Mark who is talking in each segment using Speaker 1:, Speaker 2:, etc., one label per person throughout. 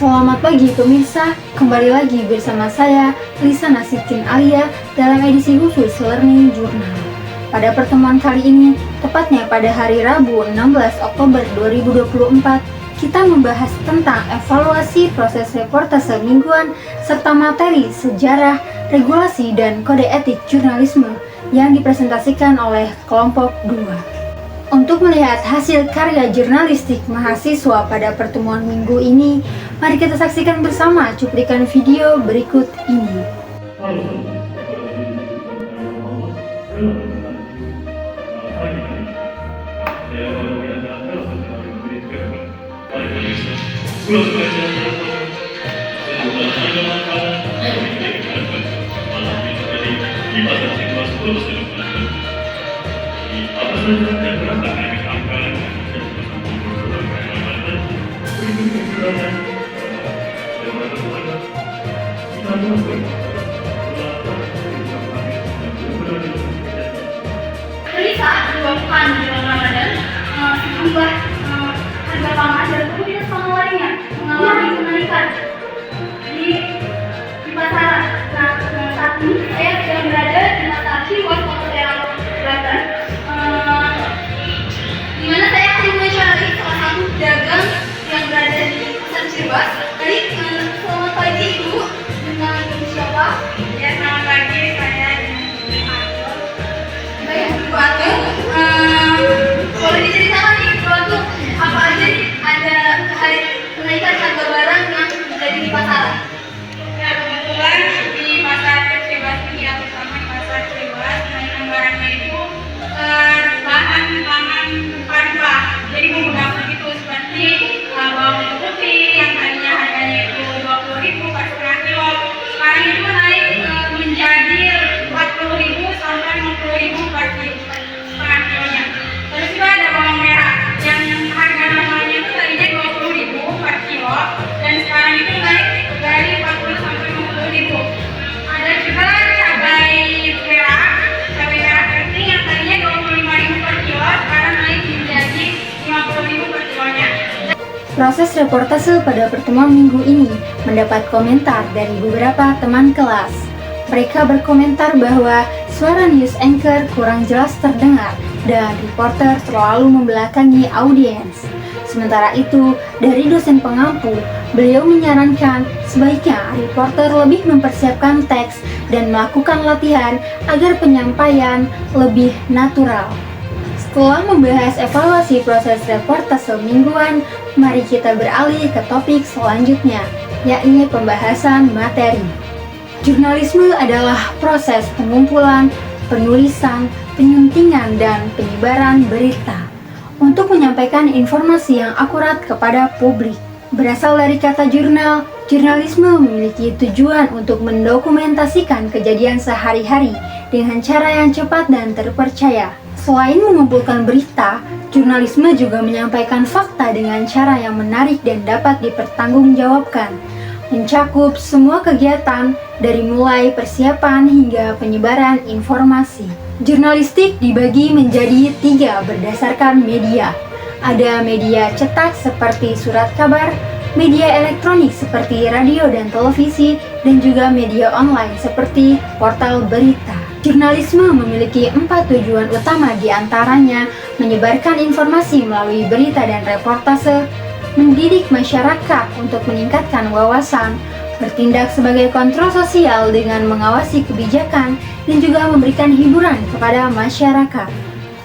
Speaker 1: Selamat pagi pemirsa, kembali lagi bersama saya Lisa Nasikin Alia dalam edisi khusus Learning Journal. Pada pertemuan kali ini, tepatnya pada hari Rabu 16 Oktober 2024, kita membahas tentang evaluasi proses reportase mingguan serta materi sejarah, regulasi, dan kode etik jurnalisme yang dipresentasikan oleh kelompok 2. Untuk melihat hasil karya jurnalistik mahasiswa pada pertemuan minggu ini, mari kita saksikan bersama cuplikan video berikut ini.
Speaker 2: Risa dilakukan di bulan Ramadan, sejumlah harga pangan dan kemudian sama lainnya mengalami kenaikan di pasaran. Nah, saat ini saya sedang berada di Matashi, Kota Serang, Banten, di mana saya akan mencari salah satu dagang yang berada di Pasar Cirebas. Jadi, selamat pagi Ibu, dengan siapa? Ya, selamat pagi, saya Bu Ageng, boleh diceritakan nih Bu Ageng, apa aja nih ada kenaikan harga barang yang terjadi di pasaran?
Speaker 3: Ya, kebetulan di pasar Cirebas ini, ya, terutama di pasar Cirebas, kenaikan barangnya itu bahan pangan rempah. Jadi menggunakan itu seperti bawang putih yang tadinya harganya itu 20.000 per setengah kilo, sekarang itu naik menjadi 40.000 sampai 50.000 per setengah kilonya. Terus juga ada bawang merah yang harga normalnya itu tadinya 20.000 per kilo dan sekarang itu naik dari 40 sampai 50.000. Ada juga cabai merah keriting yang tadinya 25.000 per kilo sekarang naik menjadi 50.000 per kilonya.
Speaker 1: Proses reportase pada pertemuan minggu ini mendapat komentar dari beberapa teman kelas. Mereka berkomentar bahwa suara news anchor kurang jelas terdengar dan reporter terlalu membelakangi audiens. Sementara itu, dari dosen pengampu, beliau menyarankan sebaiknya reporter lebih mempersiapkan teks dan melakukan latihan agar penyampaian lebih natural. Setelah membahas evaluasi proses reportase mingguan, mari kita beralih ke topik selanjutnya, yakni pembahasan materi. Jurnalisme adalah proses pengumpulan, penulisan, penyuntingan, dan penyebaran berita untuk menyampaikan informasi yang akurat kepada publik. Berasal dari kata jurnal, jurnalisme memiliki tujuan untuk mendokumentasikan kejadian sehari-hari dengan cara yang cepat dan terpercaya. Selain mengumpulkan berita, jurnalisme juga menyampaikan fakta dengan cara yang menarik dan dapat dipertanggungjawabkan, mencakup semua kegiatan dari mulai persiapan hingga penyebaran informasi. Jurnalistik dibagi menjadi 3 berdasarkan media. Ada media cetak seperti surat kabar, media elektronik seperti radio dan televisi, dan juga media online seperti portal berita. Jurnalisme memiliki 4 tujuan utama, diantaranya menyebarkan informasi melalui berita dan reportase, mendidik masyarakat untuk meningkatkan wawasan, bertindak sebagai kontrol sosial dengan mengawasi kebijakan, dan juga memberikan hiburan kepada masyarakat.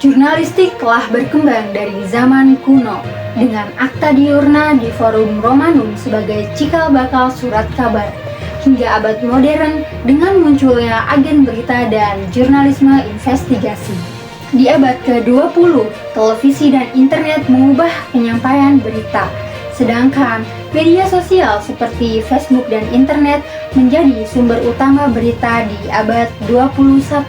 Speaker 1: Jurnalistik telah berkembang dari zaman kuno dengan akta diurna di Forum Romanum sebagai cikal bakal surat kabar, hingga abad modern dengan munculnya agen berita dan jurnalisme investigasi. Di abad ke-20, televisi dan internet mengubah penyampaian berita, sedangkan media sosial seperti Facebook dan internet menjadi sumber utama berita di abad 21.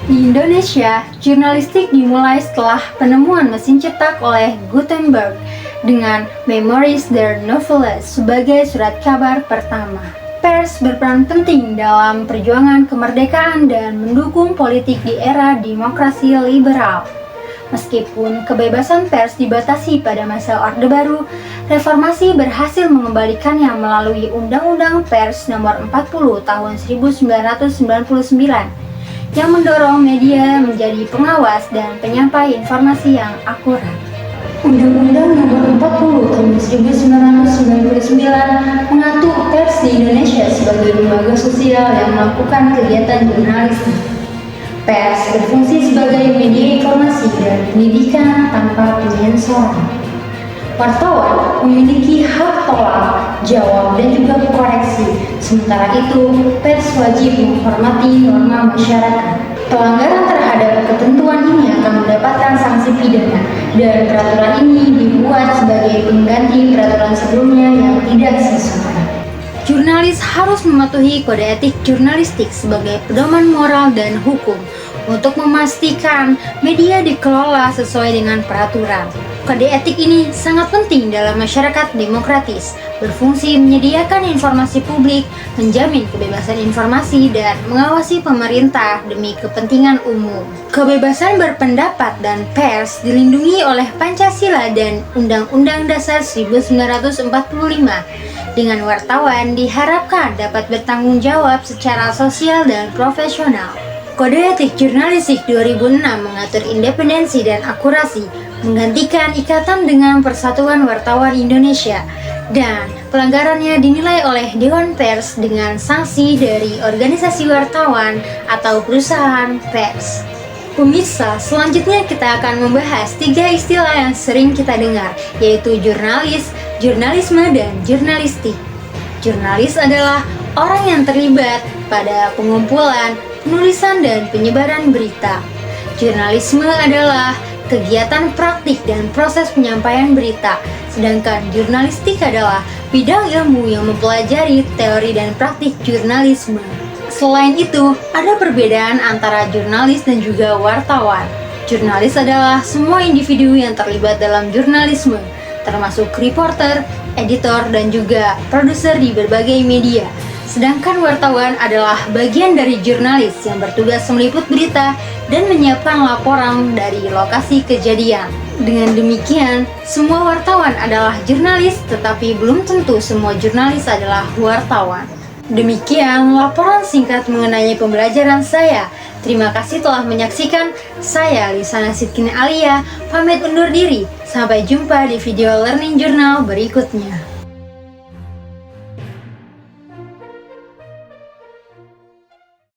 Speaker 1: Di Indonesia, jurnalistik dimulai setelah penemuan mesin cetak oleh Gutenberg dengan Memories der Noveles sebagai surat kabar pertama. Pers berperan penting dalam perjuangan kemerdekaan dan mendukung politik di era demokrasi liberal. Meskipun kebebasan pers dibatasi pada masa Orde Baru, reformasi berhasil mengembalikannya melalui Undang-Undang Pers Nomor 40 Tahun 1999 yang mendorong media menjadi pengawas dan penyampai informasi yang akurat. Undang-Undang Nomor 40 Tahun 1999 mengatur pers di Indonesia sebagai lembaga sosial yang melakukan kegiatan jurnalistik. Pers berfungsi sebagai media informasi dan pendidikan tanpa penyensoran. Wartawan memiliki hak tolak, jawab, dan juga koreksi. Sementara itu, pers wajib menghormati norma masyarakat. Pelanggaran terhadap ketentuan ini akan mendapatkan sanksi pidana, dan peraturan ini dibuat sebagai pengganti peraturan sebelumnya yang tidak sesuai. Jurnalis harus mematuhi kode etik jurnalistik sebagai pedoman moral dan hukum untuk memastikan media dikelola sesuai dengan peraturan. Kode etik ini sangat penting dalam masyarakat demokratis, berfungsi menyediakan informasi publik, menjamin kebebasan informasi, dan mengawasi pemerintah demi kepentingan umum. Kebebasan berpendapat dan pers dilindungi oleh Pancasila dan Undang-Undang Dasar 1945. Dengan wartawan diharapkan dapat bertanggung jawab secara sosial dan profesional. Kode Etik Jurnalistik 2006 mengatur independensi dan akurasi, menggantikan ikatan dengan Persatuan Wartawan Indonesia, dan pelanggarannya dinilai oleh Dewan Pers dengan sanksi dari organisasi wartawan atau perusahaan pers. Pemirsa, selanjutnya kita akan membahas 3 istilah yang sering kita dengar, yaitu jurnalis, jurnalisme, dan jurnalistik. Jurnalis adalah orang yang terlibat pada pengumpulan, penulisan, dan penyebaran berita. Jurnalisme adalah kegiatan praktik dan proses penyampaian berita, sedangkan jurnalistik adalah bidang ilmu yang mempelajari teori dan praktik jurnalisme. Selain itu, ada perbedaan antara jurnalis dan juga wartawan. Jurnalis adalah semua individu yang terlibat dalam jurnalisme, termasuk reporter, editor, dan juga produser di berbagai media. Sedangkan wartawan adalah bagian dari jurnalis yang bertugas meliput berita dan menyiapkan laporan dari lokasi kejadian. Dengan demikian, semua wartawan adalah jurnalis, tetapi belum tentu semua jurnalis adalah wartawan. Demikian laporan singkat mengenai pembelajaran saya. Terima kasih telah menyaksikan. Saya Lisana Sidkin Alia, pamit undur diri. Sampai jumpa di video Learning Journal berikutnya.